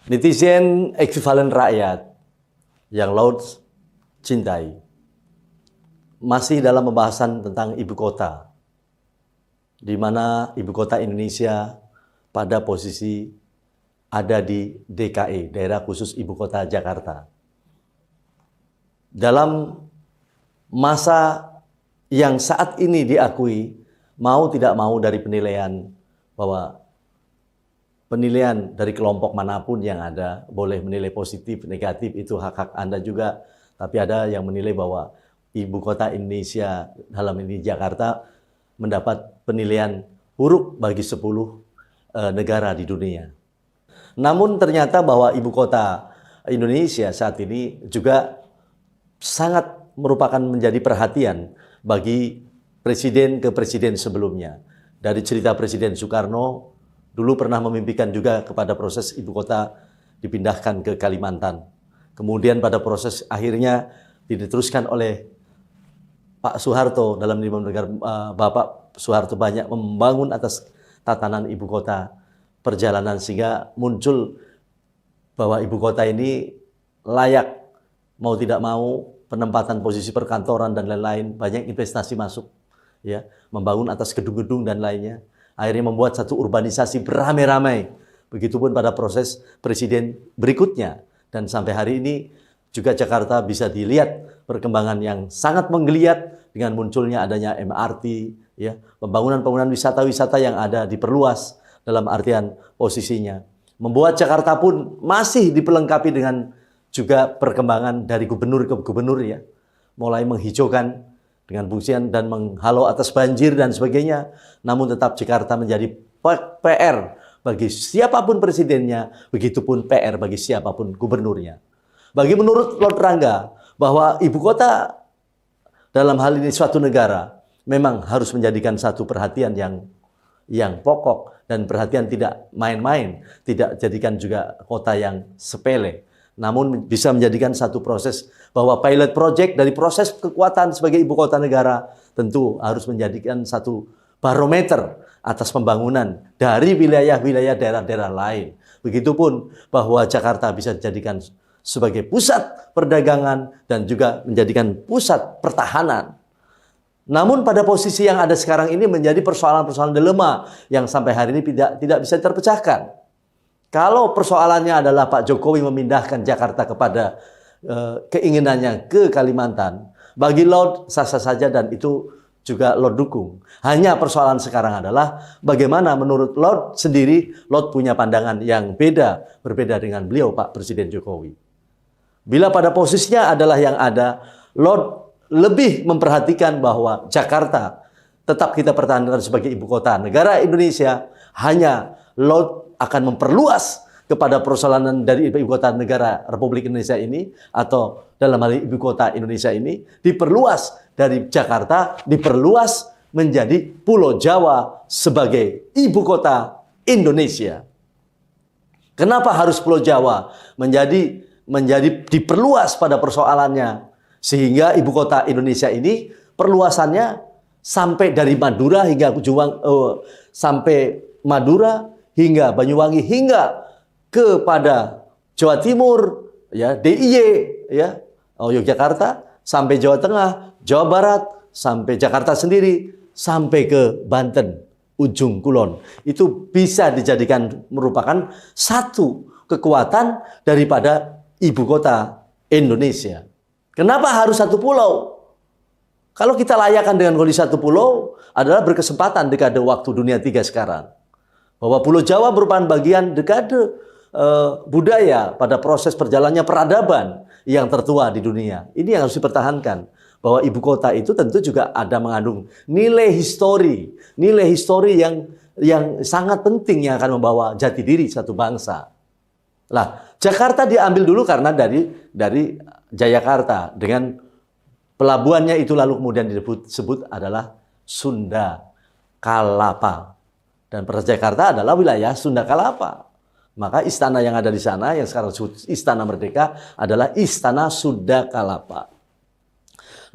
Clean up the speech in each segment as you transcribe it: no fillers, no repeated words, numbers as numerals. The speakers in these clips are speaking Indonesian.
Netizen ekuivalen rakyat yang Laut cintai masih dalam pembahasan tentang ibu kota, di mana ibu kota Indonesia pada posisi ada di DKI, daerah khusus ibu kota Jakarta. Dalam masa yang saat ini diakui, mau tidak mau dari penilaian bahwa penilaian dari kelompok manapun yang ada, boleh menilai positif, negatif, itu hak-hak Anda juga. Tapi ada yang menilai bahwa ibu kota Indonesia, dalam ini Jakarta, mendapat penilaian buruk bagi 10 negara di dunia. Namun ternyata bahwa ibu kota Indonesia saat ini juga sangat merupakan menjadi perhatian bagi presiden ke presiden sebelumnya. Dari cerita Presiden Soekarno, dulu pernah memimpikan juga kepada proses ibu kota dipindahkan ke Kalimantan. Kemudian pada proses akhirnya diteruskan oleh Pak Soeharto dalam 5 negara. Bapak Soeharto banyak membangun atas tatanan ibu kota perjalanan sehingga muncul bahwa ibu kota ini layak mau tidak mau penempatan posisi perkantoran dan lain-lain, banyak investasi masuk, ya, membangun atas gedung-gedung dan lainnya. Akhirnya membuat satu urbanisasi beramai-ramai. Begitupun pada proses presiden berikutnya. Dan sampai hari ini juga Jakarta bisa dilihat perkembangan yang sangat menggeliat dengan munculnya adanya MRT, ya, pembangunan wisata-wisata yang ada diperluas dalam artian posisinya. Membuat Jakarta pun masih dipelengkapi dengan juga perkembangan dari gubernur ke gubernur, ya. Mulai menghijaukan dengan fungsian dan menghalau atas banjir dan sebagainya. Namun tetap Jakarta menjadi PR bagi siapapun presidennya, begitupun PR bagi siapapun gubernurnya. Bagi menurut Lord Rangga, bahwa ibu kota dalam hal ini suatu negara memang harus menjadikan satu perhatian yang pokok dan perhatian tidak main-main, tidak jadikan juga kota yang sepele. Namun bisa menjadikan satu proses bahwa pilot project dari proses kekuatan sebagai ibu kota negara tentu harus menjadikan satu barometer atas pembangunan dari wilayah-wilayah daerah-daerah lain. Begitupun bahwa Jakarta bisa dijadikan sebagai pusat perdagangan dan juga menjadikan pusat pertahanan. Namun pada posisi yang ada sekarang ini menjadi persoalan-persoalan dilema yang sampai hari ini tidak bisa terpecahkan. Kalau persoalannya adalah Pak Jokowi memindahkan Jakarta kepada keinginannya ke Kalimantan, bagi Lord sah-sah saja dan itu juga Lord dukung. Hanya persoalan sekarang adalah bagaimana menurut Lord sendiri, Lord punya pandangan yang berbeda dengan beliau Pak Presiden Jokowi. Bila pada posisinya adalah yang ada, Lord lebih memperhatikan bahwa Jakarta tetap kita pertahankan sebagai ibu kota negara Indonesia, hanya Lord akan memperluas kepada persoalan dari ibu kota negara Republik Indonesia ini, atau dalam hal ibu kota Indonesia ini, diperluas dari Jakarta, diperluas menjadi Pulau Jawa sebagai ibu kota Indonesia. Kenapa harus Pulau Jawa menjadi diperluas pada persoalannya, sehingga ibu kota Indonesia ini perluasannya sampai dari Madura hingga sampai Madura hingga Banyuwangi hingga kepada Jawa Timur, ya, DIY, ya, Yogyakarta sampai Jawa Tengah, Jawa Barat sampai Jakarta sendiri sampai ke Banten, ujung kulon. Itu bisa dijadikan merupakan satu kekuatan daripada ibu kota Indonesia. Kenapa harus satu pulau? Kalau kita layakkan dengan kondisi satu pulau adalah berkesempatan dekade waktu dunia 3 sekarang. Bahwa Pulau Jawa merupakan bagian dekade budaya pada proses perjalannya peradaban yang tertua di dunia. Ini yang harus dipertahankan. Bahwa ibu kota itu tentu juga ada mengandung nilai histori yang sangat penting yang akan membawa jati diri satu bangsa. Lah, Jakarta diambil dulu karena dari Jayakarta dengan pelabuhannya itu, lalu kemudian disebut adalah Sunda Kalapa. Dan Jakarta adalah wilayah Sunda Kalapa. Maka istana yang ada di sana, yang sekarang disebut Istana Merdeka, adalah Istana Sunda Kalapa.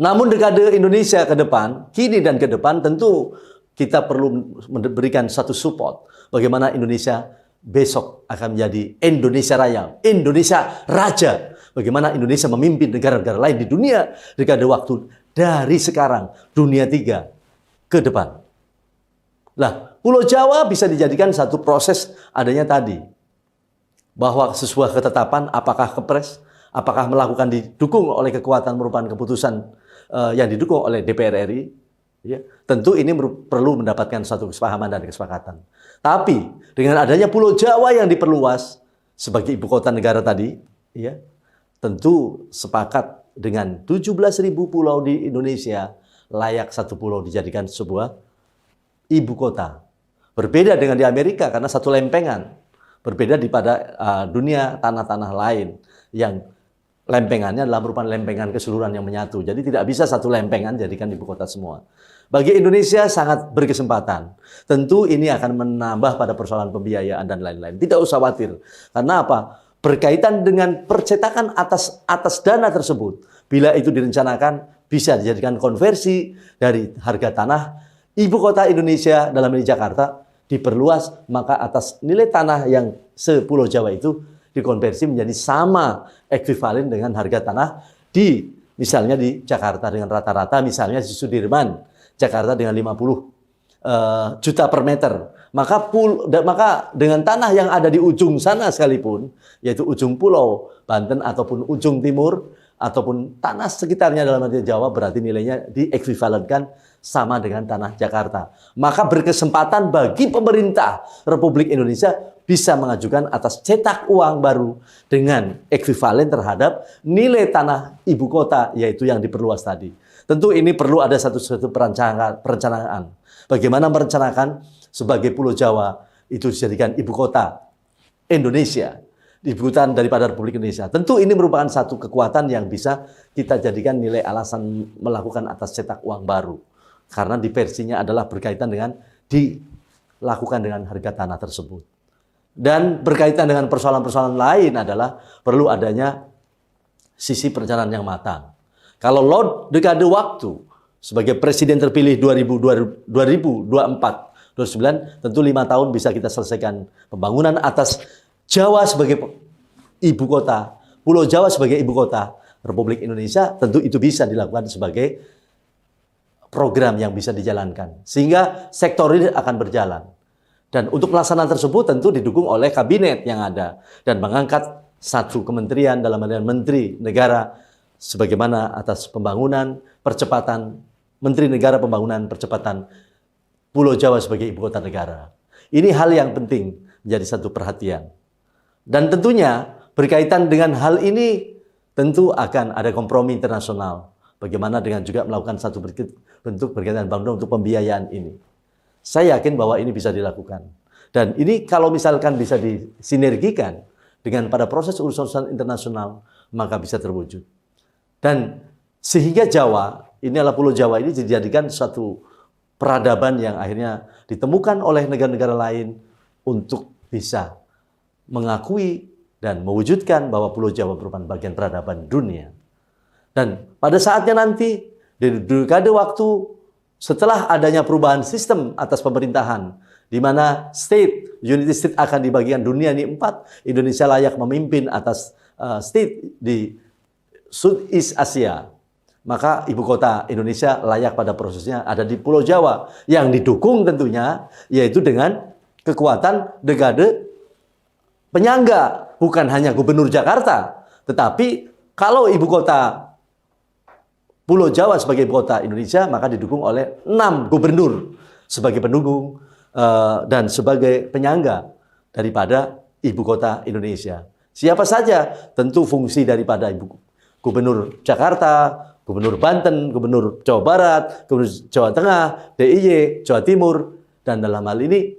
Namun dekade Indonesia ke depan, kini dan ke depan, tentu kita perlu memberikan satu support. Bagaimana Indonesia besok akan menjadi Indonesia Raya, Indonesia Raja. Bagaimana Indonesia memimpin negara-negara lain di dunia dekade waktu dari sekarang, dunia 3 ke depan. Nah, Pulau Jawa bisa dijadikan satu proses adanya tadi. Bahwa sebuah ketetapan apakah kepres, apakah melakukan didukung oleh kekuatan merupakan keputusan yang didukung oleh DPR RI. Ya, tentu ini perlu mendapatkan satu kesepahaman dan kesepakatan. Tapi dengan adanya Pulau Jawa yang diperluas sebagai ibu kota negara tadi, ya, tentu sepakat dengan 17.000 pulau di Indonesia layak satu pulau dijadikan sebuah ibu kota. Berbeda dengan di Amerika karena satu lempengan. Berbeda pada dunia tanah-tanah lain yang lempengannya adalah merupakan lempengan keseluruhan yang menyatu. Jadi tidak bisa satu lempengan jadikan ibu kota semua. Bagi Indonesia sangat berkesempatan. Tentu ini akan menambah pada persoalan pembiayaan dan lain-lain. Tidak usah khawatir. Karena apa? Berkaitan dengan percetakan atas dana tersebut. Bila itu direncanakan, bisa dijadikan konversi dari harga tanah ibu kota Indonesia dalam ini Jakarta diperluas, maka atas nilai tanah yang sepulau Jawa itu dikonversi menjadi sama ekuivalen dengan harga tanah di misalnya di Jakarta dengan rata-rata misalnya di Sudirman Jakarta dengan 50 juta per meter. Maka dengan tanah yang ada di ujung sana sekalipun, yaitu ujung pulau Banten ataupun ujung timur ataupun tanah sekitarnya dalam arti Jawa, berarti nilainya diekuivalenkan sama dengan tanah Jakarta. Maka berkesempatan bagi pemerintah Republik Indonesia bisa mengajukan atas cetak uang baru dengan ekuivalen terhadap nilai tanah ibu kota, yaitu yang diperluas tadi. Tentu ini perlu ada satu perencanaan. Bagaimana merencanakan sebagai Pulau Jawa itu dijadikan ibu kota Indonesia, ibu kota daripada Republik Indonesia. Tentu ini merupakan satu kekuatan yang bisa kita jadikan nilai alasan melakukan atas cetak uang baru. Karena diversinya adalah berkaitan dengan dilakukan dengan harga tanah tersebut. Dan berkaitan dengan persoalan-persoalan lain adalah perlu adanya sisi perencanaan yang matang. Kalau dekade waktu sebagai presiden terpilih 2024, 2009, tentu 5 tahun bisa kita selesaikan pembangunan atas Jawa sebagai ibu kota, Pulau Jawa sebagai ibu kota Republik Indonesia, tentu itu bisa dilakukan sebagai program yang bisa dijalankan. Sehingga sektor ini akan berjalan. Dan untuk pelaksanaan tersebut tentu didukung oleh kabinet yang ada. Dan mengangkat satu kementerian dalam hal menteri negara sebagaimana atas pembangunan, percepatan, Menteri Negara Pembangunan Percepatan Pulau Jawa sebagai ibu kota negara. Ini hal yang penting menjadi satu perhatian. Dan tentunya berkaitan dengan hal ini tentu akan ada kompromi internasional. Bagaimana dengan juga melakukan satu bentuk berkaitan bantuan untuk pembiayaan ini. Saya yakin bahwa ini bisa dilakukan. Dan ini kalau misalkan bisa disinergikan dengan pada proses urusan internasional, maka bisa terwujud. Dan sehingga Jawa, ini adalah Pulau Jawa ini dijadikan suatu peradaban yang akhirnya ditemukan oleh negara-negara lain untuk bisa mengakui dan mewujudkan bahwa Pulau Jawa merupakan bagian peradaban dunia. Dan pada saatnya nanti, di dekade waktu setelah adanya perubahan sistem atas pemerintahan, di mana unity state akan dibagikan dunia ini 4, Indonesia layak memimpin atas state di Southeast Asia. Maka ibu kota Indonesia layak pada prosesnya ada di Pulau Jawa yang didukung tentunya yaitu dengan kekuatan dekade penyangga, bukan hanya Gubernur Jakarta, tetapi kalau ibu kota Pulau Jawa sebagai ibu kota Indonesia maka didukung oleh 6 gubernur sebagai pendukung dan sebagai penyangga daripada ibu kota Indonesia. Siapa saja? Tentu fungsi daripada Gubernur Jakarta, Gubernur Banten, Gubernur Jawa Barat, Gubernur Jawa Tengah, DIY, Jawa Timur, dan dalam hal ini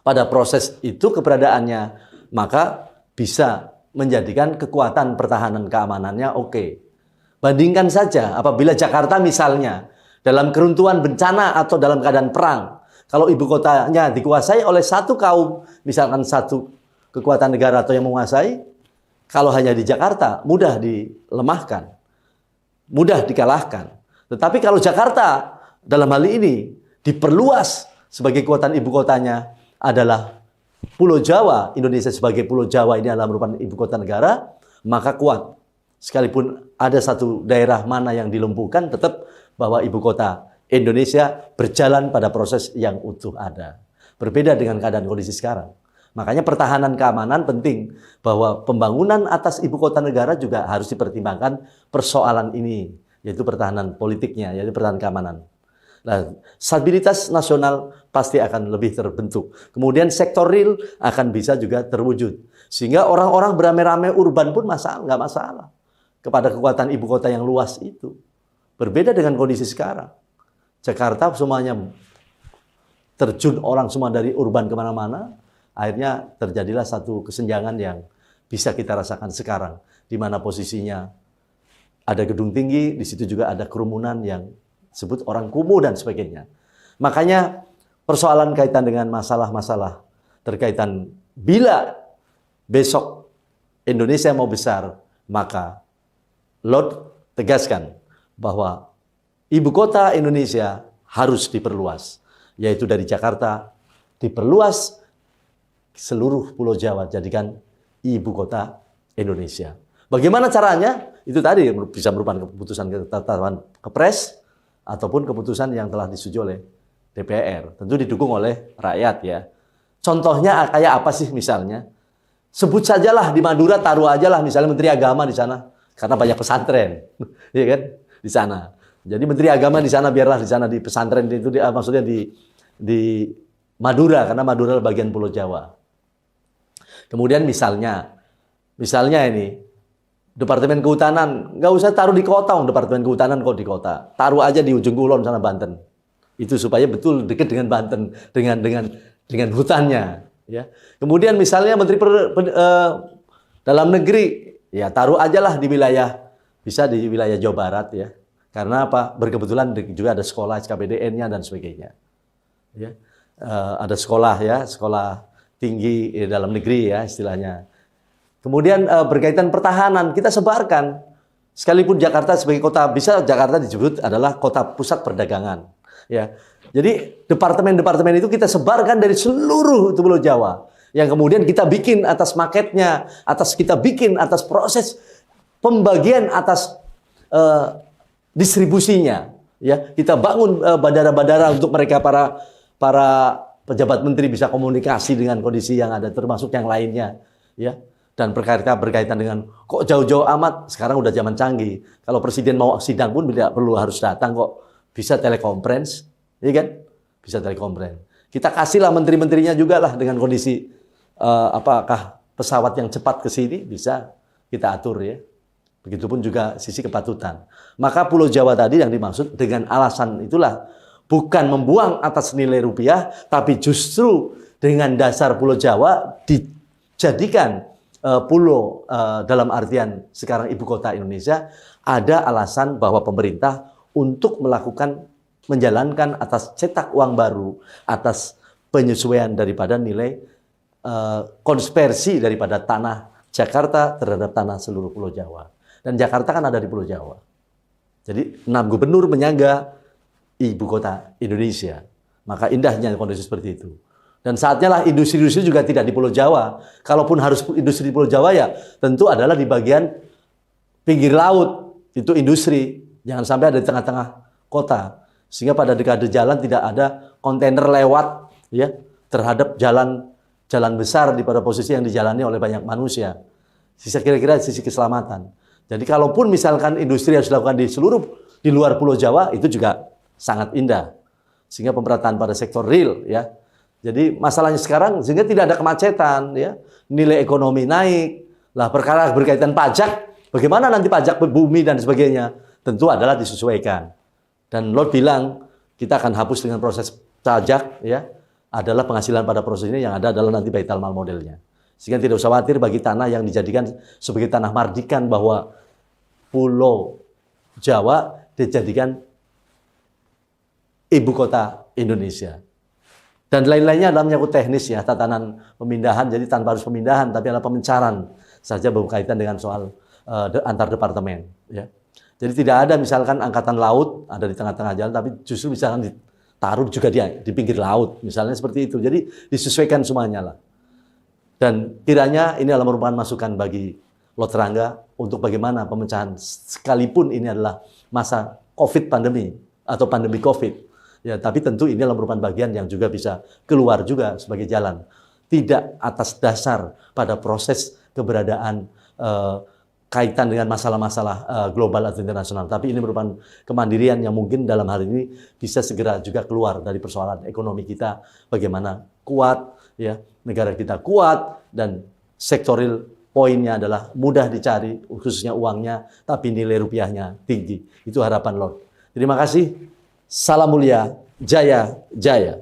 pada proses itu keberadaannya, maka bisa menjadikan kekuatan pertahanan keamanannya oke. Bandingkan saja apabila Jakarta misalnya dalam keruntuhan bencana atau dalam keadaan perang, kalau ibu kotanya dikuasai oleh satu kaum, misalkan satu kekuatan negara atau yang menguasai, kalau hanya di Jakarta, mudah dilemahkan, mudah dikalahkan. Tetapi kalau Jakarta dalam hal ini diperluas sebagai kekuatan ibu kotanya adalah Pulau Jawa, Indonesia sebagai Pulau Jawa ini adalah merupakan ibu kota negara, maka kuat. Sekalipun ada satu daerah mana yang dilumpuhkan, tetap bahwa ibu kota Indonesia berjalan pada proses yang utuh ada. Berbeda dengan keadaan kondisi sekarang. Makanya pertahanan keamanan penting, bahwa pembangunan atas ibu kota negara juga harus dipertimbangkan persoalan ini, yaitu pertahanan politiknya, yaitu pertahanan keamanan. Nah, stabilitas nasional pasti akan lebih terbentuk. Kemudian sektor real akan bisa juga terwujud. Sehingga orang-orang beramai-ramai urban pun nggak masalah kepada kekuatan ibu kota yang luas itu. Berbeda dengan kondisi sekarang. Jakarta semuanya terjun orang semua dari urban kemana-mana, akhirnya terjadilah satu kesenjangan yang bisa kita rasakan sekarang, di mana posisinya ada gedung tinggi, di situ juga ada kerumunan yang disebut orang kumuh dan sebagainya. Makanya persoalan kaitan dengan masalah-masalah terkaitan bila besok Indonesia mau besar, maka Lord tegaskan bahwa ibu kota Indonesia harus diperluas, yaitu dari Jakarta diperluas seluruh Pulau Jawa, jadikan ibu kota Indonesia. Bagaimana caranya? Itu tadi bisa merupakan keputusan ketetapan Kepres ataupun keputusan yang telah disetujui oleh DPR. Tentu didukung oleh rakyat ya. Contohnya kayak apa sih misalnya? Sebut sajalah di Madura, taruh ajalah misalnya Menteri Agama di sana, karena banyak pesantren, ya kan? Di sana. Jadi Menteri Agama di sana, biarlah di sana di pesantren itu, maksudnya di Madura, karena Madura adalah bagian Pulau Jawa. Kemudian misalnya ini Departemen Kehutanan, nggak usah taruh di kota, Departemen Kehutanan kok di kota, taruh aja di ujung kulon sana Banten. Itu supaya betul dekat dengan Banten, dengan hutannya. Ya. Kemudian misalnya Menteri Dalam Negeri, ya taruh ajalah di wilayah, bisa di wilayah Jawa Barat ya. Karena apa? Berkebetulan juga ada sekolah SKPDN-nya dan sebagainya. Ya. Ada sekolah ya, sekolah tinggi dalam negeri ya istilahnya. Kemudian berkaitan pertahanan, kita sebarkan. Sekalipun Jakarta sebagai kota, bisa Jakarta disebut adalah kota pusat perdagangan. Ya. Jadi departemen-departemen itu kita sebarkan dari seluruh Pulau Jawa. Yang kemudian kita bikin atas marketnya, kita bikin atas proses pembagian atas distribusinya, ya kita bangun bandara-bandara untuk mereka para pejabat menteri bisa komunikasi dengan kondisi yang ada, termasuk yang lainnya, ya. Dan berkaitan dengan kok jauh-jauh amat, sekarang udah zaman canggih. Kalau presiden mau sidang pun tidak perlu harus datang kok, bisa telekonferensi, ya kan? Bisa telekonferensi. Kita kasihlah menteri-menterinya juga lah dengan kondisi apakah pesawat yang cepat ke sini bisa kita atur ya. Begitupun juga sisi kepatutan. Maka Pulau Jawa tadi yang dimaksud dengan alasan itulah bukan membuang atas nilai rupiah, tapi justru dengan dasar Pulau Jawa dijadikan pulau dalam artian sekarang ibu kota Indonesia, ada alasan bahwa pemerintah untuk menjalankan atas cetak uang baru, atas penyesuaian daripada nilai konversi daripada tanah Jakarta terhadap tanah seluruh Pulau Jawa. Dan Jakarta kan ada di Pulau Jawa. Jadi 6 gubernur menyangga ibu kota Indonesia. Maka indahnya kondisi seperti itu. Dan saatnya lah industri-industri juga tidak di Pulau Jawa. Kalaupun harus industri di Pulau Jawa ya tentu adalah di bagian pinggir laut. Itu industri. Jangan sampai ada di tengah-tengah kota. Sehingga pada dekade jalan tidak ada kontainer lewat ya terhadap jalan besar di pada posisi yang dijalani oleh banyak manusia. Sisa kira-kira sisi keselamatan. Jadi kalaupun misalkan industri harus dilakukan di luar Pulau Jawa, itu juga sangat indah. Sehingga pemerataan pada sektor real ya. Jadi masalahnya sekarang sehingga tidak ada kemacetan ya. Nilai ekonomi naik. Lah perkara berkaitan pajak, bagaimana nanti pajak bumi dan sebagainya? Tentu adalah disesuaikan. Dan Lord bilang kita akan hapus dengan proses pajak ya. Adalah penghasilan pada proses ini, yang ada adalah nanti Baitul Mal modelnya. Sehingga tidak usah khawatir bagi tanah yang dijadikan sebagai tanah mardikan bahwa Pulau Jawa dijadikan ibu kota Indonesia. Dan lain-lainnya adalah menyangkut teknis ya, tatanan pemindahan, jadi tanpa harus pemindahan, tapi adalah pemencaran saja berkaitan dengan soal antar departemen. Ya. Jadi tidak ada misalkan angkatan laut ada di tengah-tengah jalan, tapi justru misalkan ditaruh juga di pinggir laut, misalnya seperti itu. Jadi disesuaikan semuanya lah. Dan kiranya ini adalah merupakan masukan bagi Lord Serangga untuk bagaimana pemecahan, sekalipun ini adalah masa COVID pandemi atau pandemi COVID. Ya, tapi tentu ini adalah merupakan bagian yang juga bisa keluar juga sebagai jalan. Tidak atas dasar pada proses keberadaan kaitan dengan masalah-masalah global atau internasional. Tapi ini merupakan kemandirian yang mungkin dalam hal ini bisa segera juga keluar dari persoalan ekonomi kita. Bagaimana kuat, ya, negara kita kuat, dan sektoril poinnya adalah mudah dicari, khususnya uangnya, tapi nilai rupiahnya tinggi. Itu harapan Lord. Terima kasih. Salam mulia. Jaya, jaya.